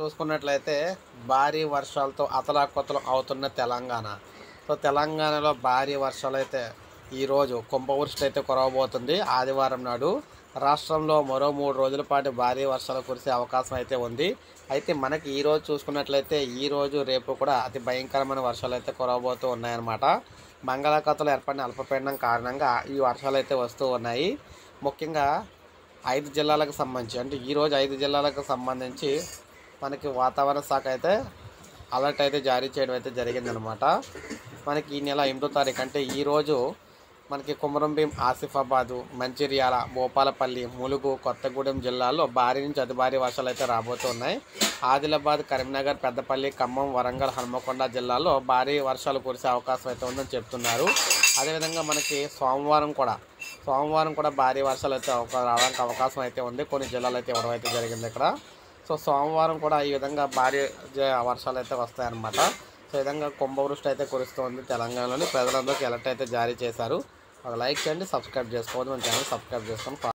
చూసుకున్నట్లయితే భారీ వర్షాలతో అతలాకుతలం అవుతున్న తెలంగాణ. సో తెలంగాణలో భారీ వర్షాలైతే ఈరోజు కుంభవృష్టి అయితే కురవబోతుంది. ఆదివారం నాడు రాష్ట్రంలో మరో 3 రోజుల పాటు భారీ వర్షాలు కురిసే అవకాశం అయితే ఉంది. అయితే మనకి ఈరోజు చూసుకున్నట్లయితే ఈరోజు రేపు కూడా అతి భయంకరమైన వర్షాలు అయితే కురవబోతూ ఉన్నాయన్నమాట. బంగాళాఖాతంలో ఏర్పడిన అల్పపీడనం కారణంగా ఈ వర్షాలు అయితే వస్తూ ఉన్నాయి. ముఖ్యంగా 5 జిల్లాలకు సంబంధించి, అంటే ఈరోజు 5 జిల్లాలకు సంబంధించి మనకి వాతావరణ శాఖ అయితే అలర్ట్ అయితే జారీ చేయడం అయితే జరిగిందనమాట. మనకి ఈ నెల 8వ తారీఖు అంటే ఈరోజు మనకి కొమరంభీం, ఆసిఫాబాదు, మంచిర్యాల, భూపాలపల్లి, ములుగు, కొత్తగూడెం జిల్లాల్లో భారీ నుంచి అతి భారీ వర్షాలు అయితే రాబోతున్నాయి. ఆదిలాబాద్, కరీంనగర్, పెద్దపల్లి, ఖమ్మం, వరంగల్, హన్మకొండ జిల్లాల్లో భారీ వర్షాలు కురిసే అవకాశం అయితే ఉందని చెప్తున్నారు. అదేవిధంగా మనకి సోమవారం కూడా భారీ వర్షాలు అయితే రావడానికి అవకాశం అయితే ఉంది. కొన్ని జిల్లాలు అయితే ఇవ్వడం అయితే జరిగింది ఇక్కడ. సో సోమవారం కూడా ఈ విధంగా భారీ వర్షాలు అయితే వస్తాయన్నమాట. సో ఈ విధంగా కుంభవృష్టి అయితే కురుస్తుంది తెలంగాణలోని. ప్రజలందరికీ అలర్ట్ అయితే జారీ చేశారు. ఒక లైక్ చేయండి, సబ్స్క్రైబ్ చేసుకోవద్దు, మన ఛానల్ సబ్స్క్రైబ్ చేసుకోండి.